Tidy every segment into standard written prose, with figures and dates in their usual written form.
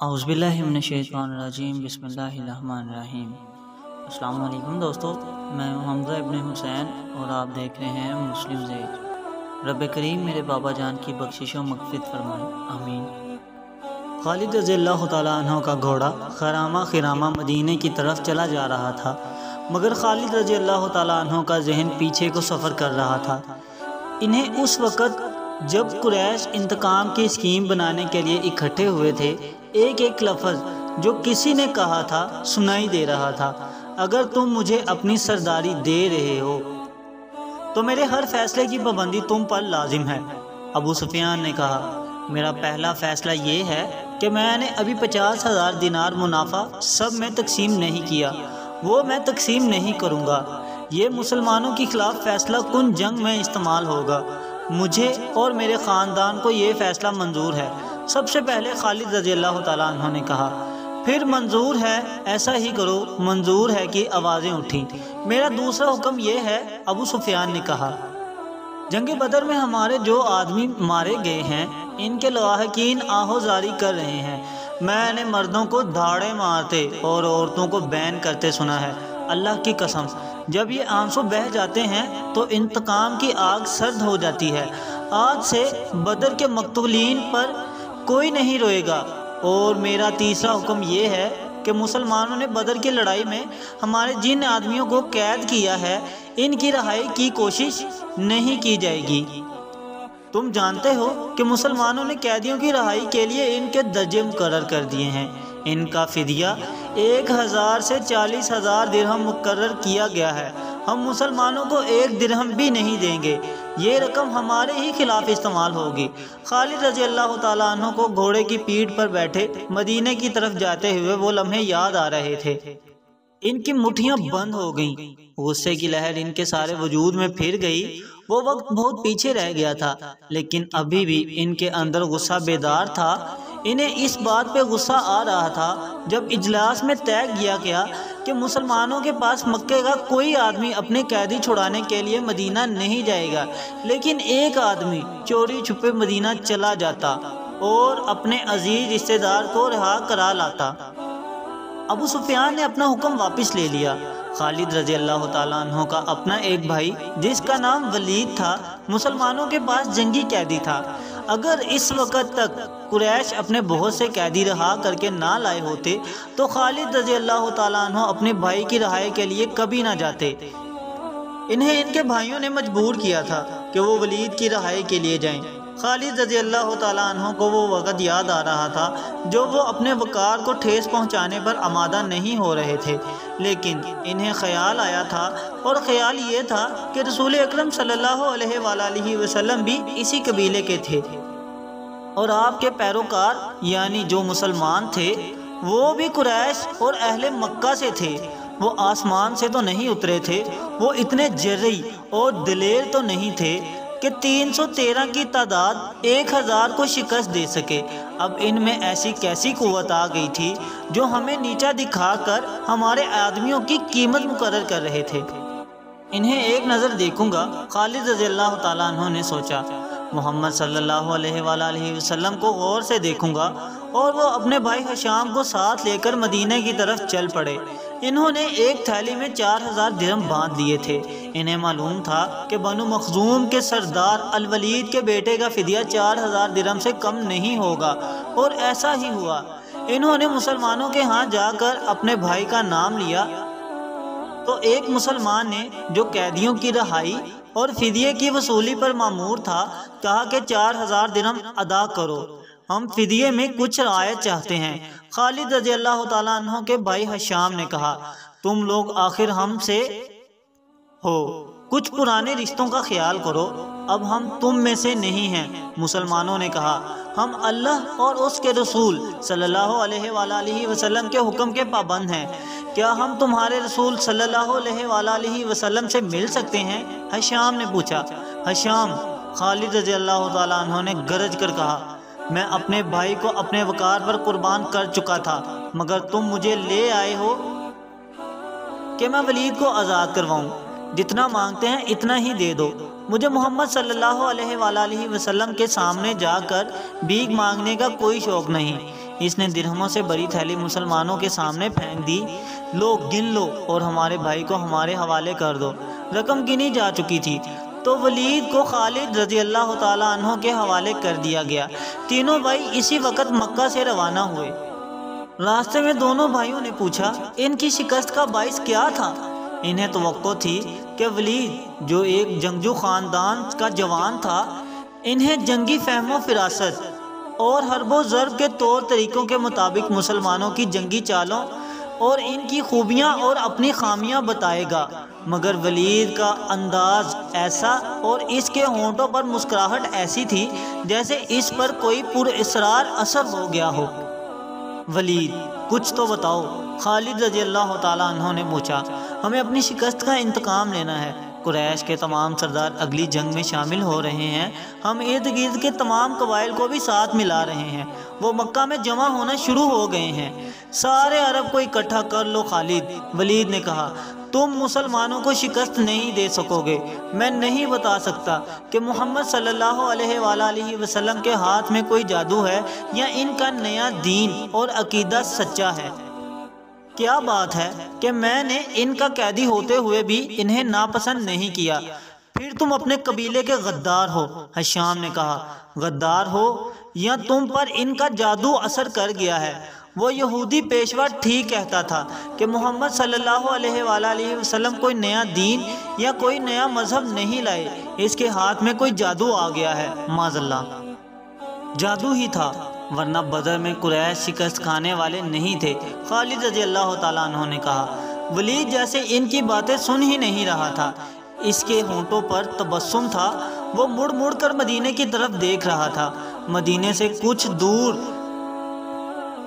اعوذ باللہ من الشیطان الرجیم بسم اللہ الرحمن الرحیم۔ السلام علیکم دوستو، میں حمزہ ابن حسین اور آپ دیکھ رہے ہیں مسلم زیج۔ رب کریم میرے بابا جان کی بخشش و مغفرت فرمائے، آمین۔ خالد رضی اللہ تعالیٰ عنہ کا گھوڑا خرامہ مدینے کی طرف چلا جا رہا تھا، مگر خالد رضی اللہ تعالیٰ عنہ کا ذہن پیچھے کو سفر کر رہا تھا۔ انہیں اس وقت جب قریش انتقام کی اسکیم بنانے کے لیے اکٹھے ہوئے تھے، ایک ایک لفظ جو کسی نے کہا تھا سنائی دے رہا تھا۔ اگر تم مجھے اپنی سرداری دے رہے ہو تو میرے ہر فیصلے کی پابندی تم پر لازم ہے۔ ابو سفیان نے کہا، میرا پہلا فیصلہ یہ ہے کہ میں نے ابھی 50,000 دینار منافع سب میں تقسیم نہیں کیا، وہ میں تقسیم نہیں کروں گا۔ یہ مسلمانوں کے خلاف فیصلہ کن جنگ میں استعمال ہوگا۔ مجھے اور میرے خاندان کو یہ فیصلہ منظور ہے۔ سب سے پہلے خالد رضی اللہ تعالیٰ عنہ نے کہا، پھر منظور ہے، ایسا ہی کرو، منظور ہے کی آوازیں اٹھیں۔ میرا دوسرا حکم یہ ہے، ابو سفیان نے کہا۔ جنگ بدر میں ہمارے جو آدمی مارے گئے ہیں، ان کے لواحقین آہو زاری کر رہے ہیں۔ میں نے مردوں کو دھاڑے مارتے اور عورتوں کو بین کرتے سنا ہے۔ اللہ کی قسم، جب یہ آنسو بہہ جاتے ہیں تو انتقام کی آگ سرد ہو جاتی ہے۔ آج سے بدر کے مقتولین پر کوئی نہیں روئے گا۔ اور میرا تیسرا حکم یہ ہے کہ مسلمانوں نے بدر کی لڑائی میں ہمارے جن آدمیوں کو قید کیا ہے، ان کی رہائی کی کوشش نہیں کی جائے گی۔ تم جانتے ہو کہ مسلمانوں نے قیدیوں کی رہائی کے لیے ان کے درجے مقرر کر دیے ہیں۔ ان کا فدیہ 1,000 سے 40,000 درہم مقرر کیا گیا ہے۔ ہم مسلمانوں کو 1 درہم بھی نہیں دیں گے۔ یہ رقم ہمارے ہی خلاف استعمال ہوگی۔ خالد رضی اللہ تعالیٰ عنہ کو گھوڑے کی پیٹھ پر بیٹھے مدینے کی طرف جاتے ہوئے وہ لمحے یاد آ رہے تھے۔ ان کی مٹھیاں بند ہو گئیں، غصے کی لہر ان کے سارے وجود میں پھر گئی۔ وہ وقت بہت پیچھے رہ گیا تھا، لیکن ابھی بھی ان کے اندر غصہ بیدار تھا۔ انہیں اس بات پہ غصہ آ رہا تھا جب اجلاس میں طے کیا گیا کہ مسلمانوں کے پاس مکے کا کوئی آدمی اپنے قیدی چھڑانے کے لیے مدینہ نہیں جائے گا، لیکن ایک آدمی چوری چھپے مدینہ چلا جاتا اور اپنے عزیز رشتہ دار کو رہا کرا لاتا۔ ابو سفیان نے اپنا حکم واپس لے لیا۔ خالد رضی اللہ تعالیٰ عنہ کا اپنا ایک بھائی جس کا نام ولید تھا، مسلمانوں کے پاس جنگی قیدی تھا۔ اگر اس وقت تک قریش اپنے بہت سے قیدی رہا کر کے نہ لائے ہوتے تو خالد رضی اللہ تعالیٰ عنہ اپنے بھائی کی رہائی کے لیے کبھی نہ جاتے۔ انہیں ان کے بھائیوں نے مجبور کیا تھا کہ وہ ولید کی رہائی کے لیے جائیں۔ خالد رضی اللہ تعالیٰ عنہ کو وہ وقت یاد آ رہا تھا جب وہ اپنے وقار کو ٹھیس پہنچانے پر آمادہ نہیں ہو رہے تھے، لیکن انہیں خیال آیا تھا، اور خیال یہ تھا کہ رسول اکرم صلی اللہ علیہ وآلہ وسلم بھی اسی قبیلے کے تھے، اور آپ کے پیروکار یعنی جو مسلمان تھے وہ بھی قریش اور اہل مکہ سے تھے۔ وہ آسمان سے تو نہیں اترے تھے، وہ اتنے جرئی اور دلیر تو نہیں تھے کہ 313 کی تعداد 1,000 کو شکست دے سکے۔ اب ان میں ایسی کیسی قوت آ گئی تھی جو ہمیں نیچا دکھا کر ہمارے آدمیوں کی قیمت مقرر کر رہے تھے۔ انہیں ایک نظر دیکھوں گا، خالد رضی اللہ تعالیٰ عنہ نے سوچا۔ محمد صلی اللہ علیہ وآلہ وسلم کو غور سے دیکھوں گا، اور وہ اپنے بھائی حشام کو ساتھ لے کر مدینے کی طرف چل پڑے۔ انہوں نے ایک تھیلی میں 4,000 درہم باندھ لیے تھے۔ انہیں معلوم تھا کہ بنو مخزوم کے سردار الولید کے بیٹے کا فدیہ 4,000 درہم سے کم نہیں ہوگا، اور ایسا ہی ہوا۔ انہوں نے مسلمانوں کے ہاں جا کر اپنے بھائی کا نام لیا تو ایک مسلمان نے جو قیدیوں کی رہائی اور فدیے کی وصولی پر مامور تھا، کہا کہ 4,000 درہم ادا کرو، ہم فدیے میں کچھ رعایت چاہتے ہیں۔ خالد رضی اللہ تعالیٰ عنہ کے بھائی حشام نے کہا، تم لوگ آخر ہم سے ہو، کچھ پرانے رشتوں کا خیال کرو، اب ہم تم میں سے نہیں ہیں۔ مسلمانوں نے کہا، ہم اللہ اور اس کے رسول صلی اللہ علیہ وآلہ وسلم کے حکم کے پابند ہیں، کیا ہم تمہارے رسول صلی اللہ علیہ وآلہ وسلم سے مل سکتے ہیں؟ حشام نے پوچھا۔ حشام، خالد رضی اللہ تعالیٰ عنہ نے گرج کر کہا، میں اپنے بھائی کو اپنے وقار پر قربان کر چکا تھا، مگر تم مجھے لے آئے ہو کہ میں ولید کو آزاد کرواؤں۔ جتنا مانگتے ہیں اتنا ہی دے دو۔ مجھے محمد صلی اللہ علیہ وآلہ وسلم کے سامنے جا کر بھیک مانگنے کا کوئی شوق نہیں۔ اس نے درہموں سے بری تھیلی مسلمانوں کے سامنے پھینک دی۔ لو گن لو اور ہمارے بھائی کو ہمارے حوالے کر دو۔ رقم گنی جا چکی تھی تو ولید کو خالد رضی اللہ تعالیٰ عنہ کے حوالے کر دیا گیا۔ تینوں بھائی اسی وقت مکہ سے روانہ ہوئے۔ راستے میں دونوں بھائیوں نے پوچھا ان کی شکست کا باعث کیا تھا۔ انہیں توقع تھی کہ ولید جو ایک جنگجو خاندان کا جوان تھا، انہیں جنگی فہم و فراست اور حرب و ضرب کے طور طریقوں کے مطابق مسلمانوں کی جنگی چالوں اور ان کی خوبیاں اور اپنی خامیاں بتائے گا، مگر ولید کا انداز ایسا اور اس کے ہونٹوں پر مسکراہٹ ایسی تھی جیسے اس پر کوئی پراسرار اثر ہو گیا ہو۔ ولید کچھ تو بتاؤ، خالد رضی اللہ تعالیٰ عنہ نے پوچھا۔ ہمیں اپنی شکست کا انتقام لینا ہے۔ قریش کے تمام سردار اگلی جنگ میں شامل ہو رہے ہیں۔ ہم ارد گرد کے تمام قبائل کو بھی ساتھ ملا رہے ہیں، وہ مکہ میں جمع ہونا شروع ہو گئے ہیں۔ سارے عرب کو اکٹھا کر لو خالد، ولید نے کہا۔ تم مسلمانوں کو شکست نہیں دے سکو گے۔ میں نہیں بتا سکتا کہ محمد صلی اللہ علیہ وآلہ وسلم کے ہاتھ میں کوئی جادو ہے یا ان کا نیا دین اور عقیدہ سچا ہے۔ کیا بات ہے کہ میں نے ان کا قیدی ہوتے ہوئے بھی انہیں ناپسند نہیں کیا۔ پھر تم اپنے قبیلے کے غدار ہو، ہشام نے کہا۔ غدار ہو یا تم پر ان کا جادو اثر کر گیا ہے۔ وہ یہودی پیشوا ٹھیک کہتا تھا کہ محمد صلی اللہ علیہ وآلہ وسلم کوئی نیا دین یا کوئی نیا مذہب نہیں لائے، اس کے ہاتھ میں کوئی جادو آ گیا ہے۔ معاذ اللہ، جادو ہی تھا، ورنہ بدر میں قریش شکست کھانے والے نہیں تھے، خالد رضی اللہ تعالیٰ عنہ نے کہا۔ ولید جیسے ان کی باتیں سن ہی نہیں رہا تھا، اس کے ہونٹوں پر تبسم تھا۔ وہ مڑ مڑ کر مدینے کی طرف دیکھ رہا تھا۔ مدینے سے کچھ دور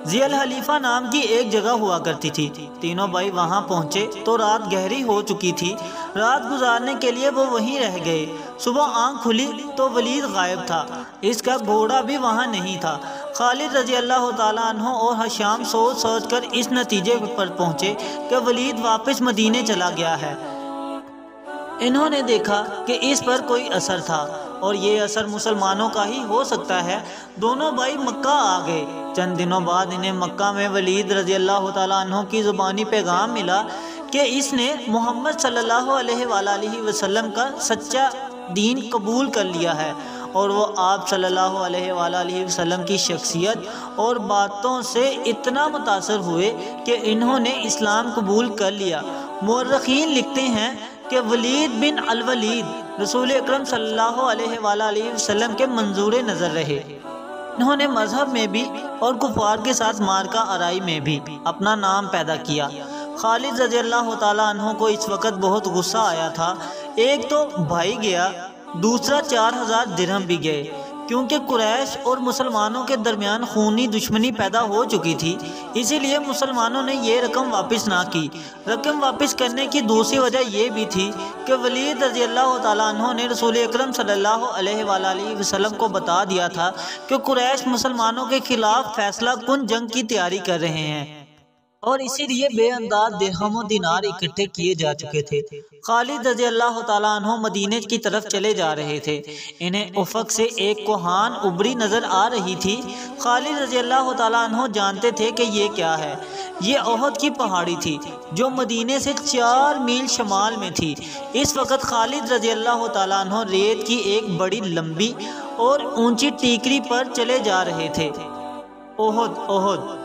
ذی الحلیفہ نام کی ایک جگہ ہوا کرتی تھی۔ تینوں بھائی وہاں پہنچے تو رات گہری ہو چکی تھی۔ رات گزارنے کے لیے وہ وہیں رہ گئے۔ صبح آنکھ کھلی تو ولید غائب تھا، اس کا گھوڑا بھی وہاں نہیں تھا۔ خالد رضی اللہ تعالیٰ عنہ اور ہشام سوچ سوچ کر اس نتیجے پر پہنچے کہ ولید واپس مدینے چلا گیا ہے۔ انہوں نے دیکھا کہ اس پر کوئی اثر تھا اور یہ اثر مسلمانوں کا ہی ہو سکتا ہے۔ دونوں بھائی مکہ آ گئے۔ چند دنوں بعد انہیں مکہ میں ولید رضی اللہ تعالیٰ عنہ کی زبانی پیغام ملا کہ اس نے محمد صلی اللہ علیہ وآلہ وسلم کا سچا دین قبول کر لیا ہے، اور وہ آپ صلی اللہ علیہ وآلہ وسلم کی شخصیت اور باتوں سے اتنا متاثر ہوئے کہ انہوں نے اسلام قبول کر لیا۔ مورخین لکھتے ہیں کہ ولید بن الولید رسول اکرم صلی اللہ علیہ وآلہ وسلم کے منظور نظر رہے۔ انہوں نے مذہب میں بھی اور کفار کے ساتھ معرکہ آرائی میں بھی اپنا نام پیدا کیا۔ خالد رضی اللہ تعالیٰ عنہ کو اس وقت بہت غصہ آیا تھا۔ ایک تو بھائی گیا، دوسرا 4000 درہم بھی گئے، کیونکہ قریش اور مسلمانوں کے درمیان خونی دشمنی پیدا ہو چکی تھی، اسی لیے مسلمانوں نے یہ رقم واپس نہ کی۔ رقم واپس کرنے کی دوسری وجہ یہ بھی تھی کہ ولید رضی اللہ تعالیٰ عنہ نے رسول اکرم صلی اللہ علیہ وآلہ وسلم کو بتا دیا تھا کہ قریش مسلمانوں کے خلاف فیصلہ کن جنگ کی تیاری کر رہے ہیں، اور اسی لیے بے انداز درہم و دینار اکٹھے کیے جا چکے تھے۔ خالد رضی اللہ تعالیٰ عنہ مدینے کی طرف چلے جا رہے تھے۔ انہیں افق سے ایک کوہان ابری نظر آ رہی تھی۔ خالد رضی اللہ تعالیٰ عنہ جانتے تھے کہ یہ کیا ہے۔ یہ احد کی پہاڑی تھی جو مدینے سے 4 میل شمال میں تھی۔ اس وقت خالد رضی اللہ تعالیٰ عنہ ریت کی ایک بڑی لمبی اور اونچی ٹیکری پر چلے جا رہے تھے۔ احد احد،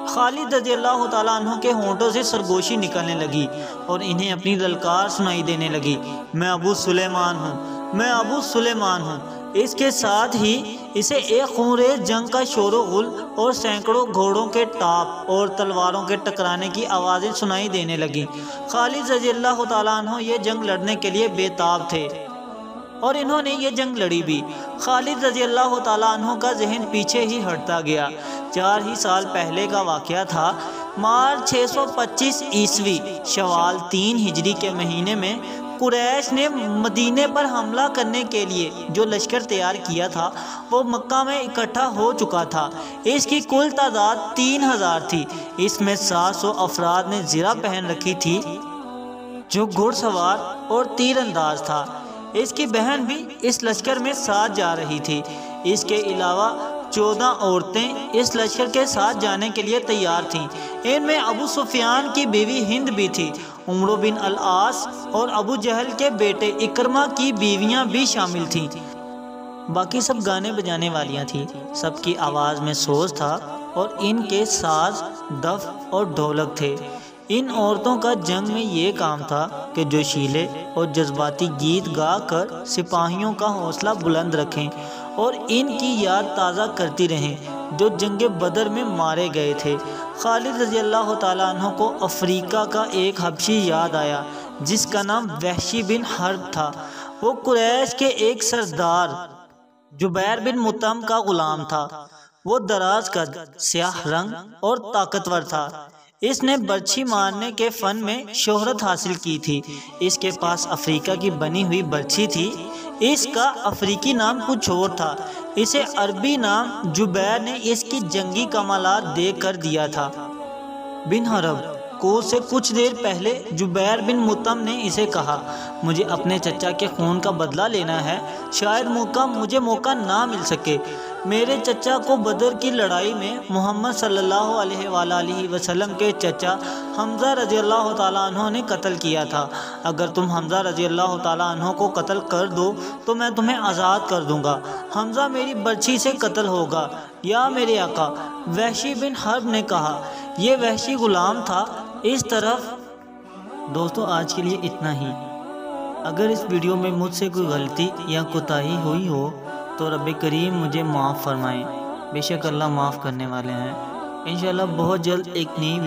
خالد رضی اللہ تعالیٰ عنہ کے ہونٹوں سے سرگوشی نکلنے لگی اور انہیں اپنی للکار سنائی دینے لگی، میں ابو سلیمان ہوں، میں ابو سلیمان ہوں۔ اس کے ساتھ ہی اسے ایک خونریز جنگ کا شور و غل اور سینکڑوں گھوڑوں کے ٹاپ اور تلواروں کے ٹکرانے کی آوازیں سنائی دینے لگیں۔ خالد رضی اللہ تعالیٰ عنہ یہ جنگ لڑنے کے لیے بے تاب تھے اور انہوں نے یہ جنگ لڑی بھی۔ خالد رضی اللہ تعالیٰ عنہ کا ذہن پیچھے ہی ہٹتا گیا۔ 4 ہی سال پہلے کا واقعہ تھا۔ مارچ 625 عیسوی شوال 3 ہجری کے مہینے میں قریش نے مدینے پر حملہ کرنے کے لیے جو لشکر تیار کیا تھا وہ مکہ میں اکٹھا ہو چکا تھا۔ اس کی کل تعداد 3000 تھی۔ اس میں 700 افراد نے زرہ پہن رکھی تھی جو گھڑ سوار اور تیر انداز تھا۔ اس کی بہن بھی اس لشکر میں ساتھ جا رہی تھی۔ اس کے علاوہ 14 عورتیں اس لشکر کے ساتھ جانے کے لیے تیار تھیں۔ ان میں ابو سفیان کی بیوی ہند بھی تھی۔ عمرو بن العاص اور ابو جہل کے بیٹے اکرمہ کی بیویاں بھی شامل تھیں۔ باقی سب گانے بجانے والیاں تھیں۔ سب کی آواز میں سوز تھا اور ان کے ساز دف اور ڈھولک تھے۔ ان عورتوں کا جنگ میں یہ کام تھا کہ جوشیلے اور جذباتی گیت گا کر سپاہیوں کا حوصلہ بلند رکھیں اور ان کی یاد تازہ کرتی رہیں جو جنگ بدر میں مارے گئے تھے۔ خالد رضی اللہ تعالیٰ عنہ کو افریقہ کا ایک حبشی یاد آیا جس کا نام وحشی بن حرب تھا۔ وہ قریش کے ایک سردار جبیر بن مطعم کا غلام تھا۔ وہ دراز قد، سیاہ رنگ اور طاقتور تھا۔ اس نے برچھی مارنے کے فن میں شہرت حاصل کی تھی۔ اس کے پاس افریقہ کی بنی ہوئی برچھی تھی۔ اس کا افریقی نام کچھ اور تھا۔ اسے عربی نام جبیر نے اس کی جنگی کمالات دیکھ کر دیا تھا۔ بن حرب کو سے کچھ دیر پہلے جبیر بن مطعم نے اسے کہا، مجھے اپنے چچا کے خون کا بدلہ لینا ہے، شاید مجھے موقع نہ مل سکے۔ میرے چچا کو بدر کی لڑائی میں محمد صلی اللہ علیہ وآلہ وسلم کے چچا حمزہ رضی اللہ تعالیٰ عنہ نے قتل کیا تھا۔ اگر تم حمزہ رضی اللہ تعالیٰ عنہ کو قتل کر دو تو میں تمہیں آزاد کر دوں گا۔ حمزہ میری برچھی سے قتل ہوگا یا میرے آقا؟ وحشی بن حرب نے کہا۔ یہ وحشی غلام تھا۔ اس طرف دوستو آج کے لیے اتنا ہی۔ اگر اس ویڈیو میں مجھ سے کوئی غلطی یا کوتاہی ہوئی ہو تو رب کریم مجھے معاف فرمائیں۔ بے شک اللہ معاف کرنے والے ہیں۔ انشاءاللہ بہت جلد ایک نئی